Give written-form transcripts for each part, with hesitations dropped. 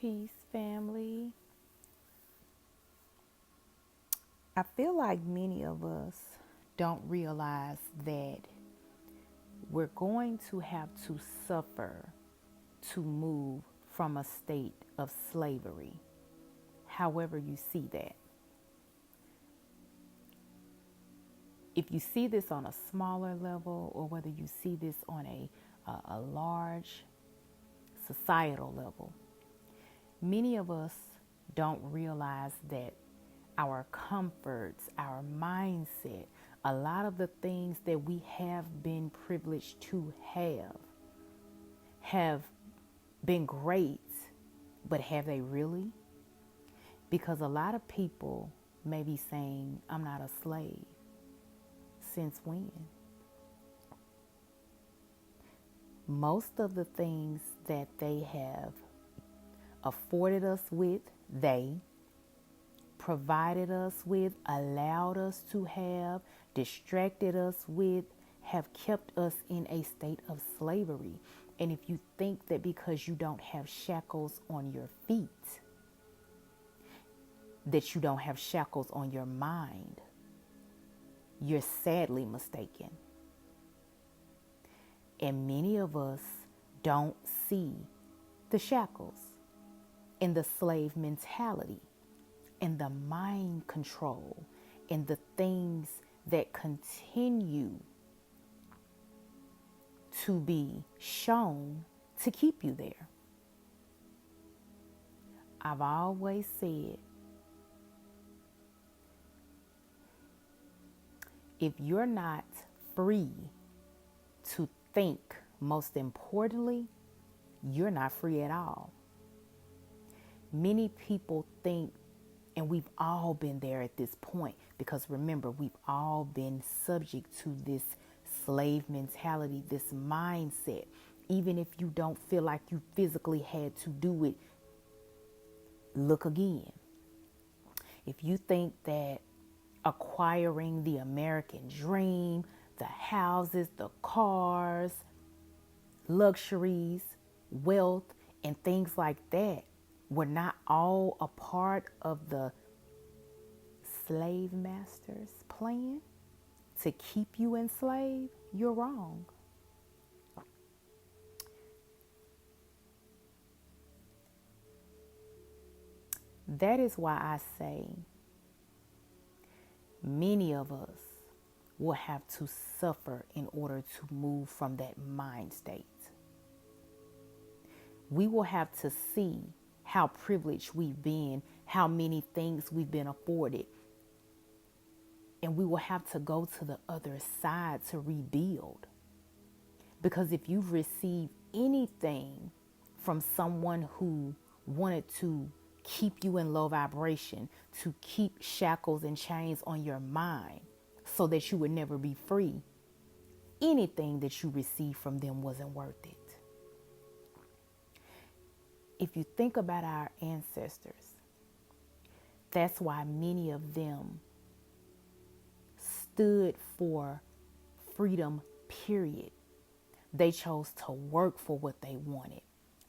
Peace, family. I feel like many of us don't realize that we're going to have to suffer to move from a state of slavery, however you see that. If you see this on a smaller level or whether you see this on a large societal level, many of us don't realize that our comforts, our mindset, a lot of the things that we have been privileged to have been great, but have they really? Because a lot of people may be saying, I'm not a slave. Since when? Most of the things that they have afforded us with, they provided us with, allowed us to have, distracted us with, have kept us in a state of slavery. And if you think that because you don't have shackles on your feet, that you don't have shackles on your mind, you're sadly mistaken. And many of us don't see the shackles and the slave mentality and the mind control and the things that continue to be shown to keep you there. I've always said, if you're not free to think, most importantly, you're not free at all. Many people think, and we've all been there at this point, because remember, we've all been subject to this slave mentality, this mindset. Even if you don't feel like you physically had to do it, look again. If you think that acquiring the American dream, the houses, the cars, luxuries, wealth, and things like that were not all a part of the slave master's plan to keep you enslaved, you're wrong. That is why I say many of us will have to suffer in order to move from that mind state. We will have to see how privileged we've been, how many things we've been afforded. And we will have to go to the other side to rebuild. Because if you've received anything from someone who wanted to keep you in low vibration, to keep shackles and chains on your mind so that you would never be free, anything that you received from them wasn't worth it. If you think about our ancestors, that's why many of them stood for freedom, period. They chose to work for what they wanted.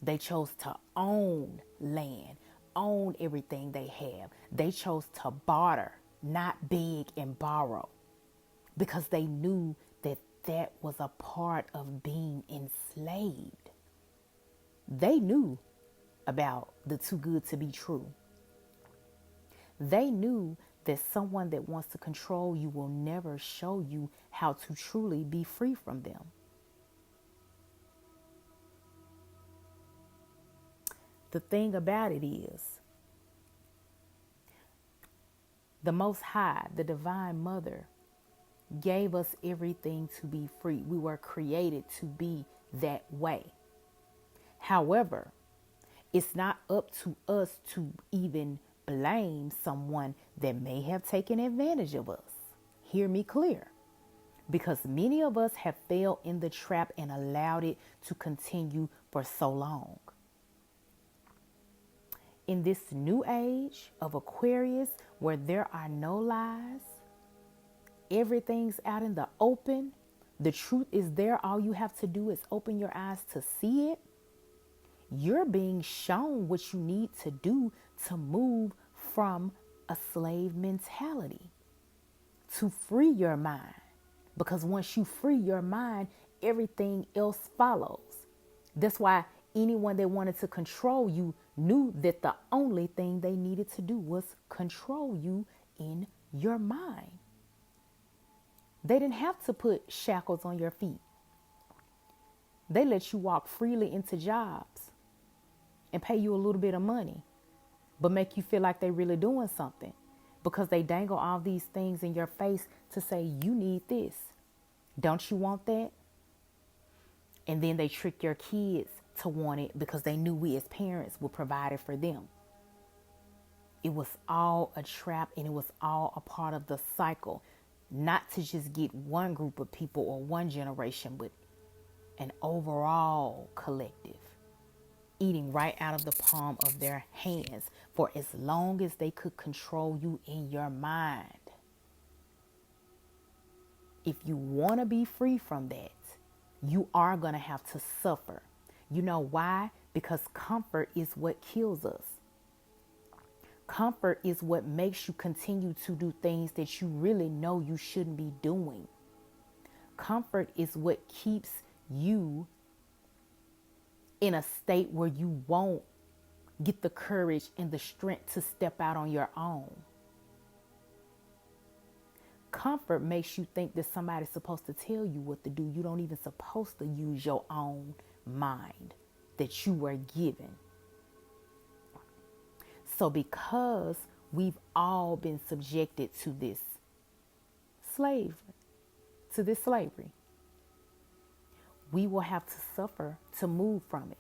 They chose to own land, own everything they have. They chose to barter, not beg and borrow, because they knew that that was a part of being enslaved. They knew about the too good to be true. They knew that someone that wants to control you will never show you how to truly be free from them. The thing about it is, the Most High, the Divine Mother, gave us everything to be free. We were created to be that way. However, it's not up to us to even blame someone that may have taken advantage of us. Hear me clear. Because many of us have fell in the trap and allowed it to continue for so long. In this new age of Aquarius, where there are no lies, everything's out in the open, the truth is there. All you have to do is open your eyes to see it. You're being shown what you need to do to move from a slave mentality, to free your mind. Because once you free your mind, everything else follows. That's why anyone that wanted to control you knew that the only thing they needed to do was control you in your mind. They didn't have to put shackles on your feet. They let you walk freely into jobs and pay you a little bit of money, but make you feel like they're really doing something, because they dangle all these things in your face to say, you need this. Don't you want that? And then they trick your kids to want it because they knew we as parents would provide it for them. It was all a trap, and it was all a part of the cycle, not to just get one group of people or one generation, but an overall collective, eating right out of the palm of their hands for as long as they could control you in your mind. If you want to be free from that, you are going to have to suffer. You know why? Because comfort is what kills us. Comfort is what makes you continue to do things that you really know you shouldn't be doing. Comfort is what keeps you in a state where you won't get the courage and the strength to step out on your own. Comfort makes you think that somebody's supposed to tell you what to do. You don't even supposed to use your own mind that you were given. So because we've all been subjected to this slavery, we will have to suffer to move from it.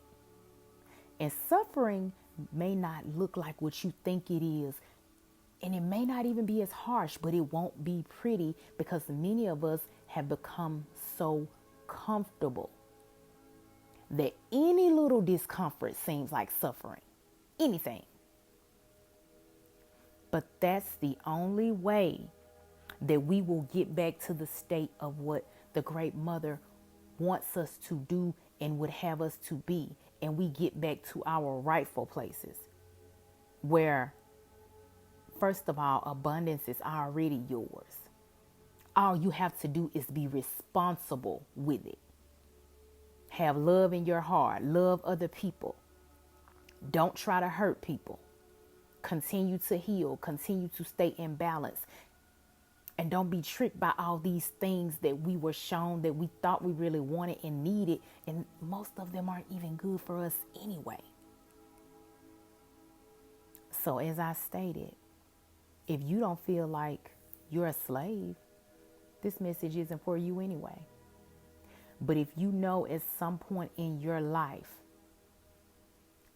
And suffering may not look like what you think it is. And it may not even be as harsh, but it won't be pretty, because many of us have become so comfortable that any little discomfort seems like suffering. Anything. But that's the only way that we will get back to the state of what the Great Mother wants us to do and would have us to be. And we get back to our rightful places where, first of all, abundance is already yours. All you have to do is be responsible with it. Have love in your heart. Love other people. Don't try to hurt people. Continue to heal. Continue to stay in balance. And don't be tricked by all these things that we were shown that we thought we really wanted and needed. And most of them aren't even good for us anyway. So as I stated, if you don't feel like you're a slave, this message isn't for you anyway. But if you know at some point in your life,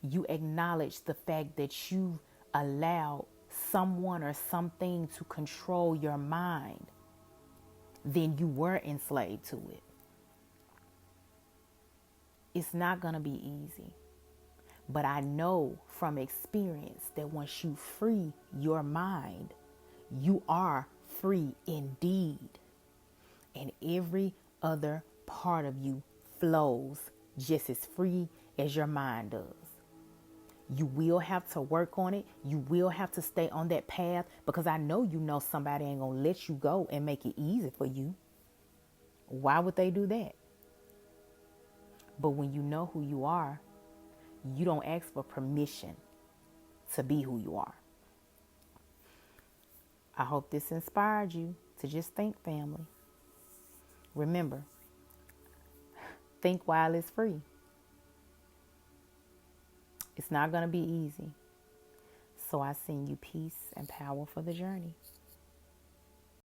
you acknowledge the fact that you allowed someone or something to control your mind, then you were enslaved to it. It's not going to be easy. But I know from experience that once you free your mind, you are free indeed. And every other part of you flows just as free as your mind does. You will have to work on it. You will have to stay on that path, because I know you know somebody ain't going to let you go and make it easy for you. Why would they do that? But when you know who you are, you don't ask for permission to be who you are. I hope this inspired you to just think, family. Remember, think while it's free. It's not going to be easy. So I send you peace and power for the journey.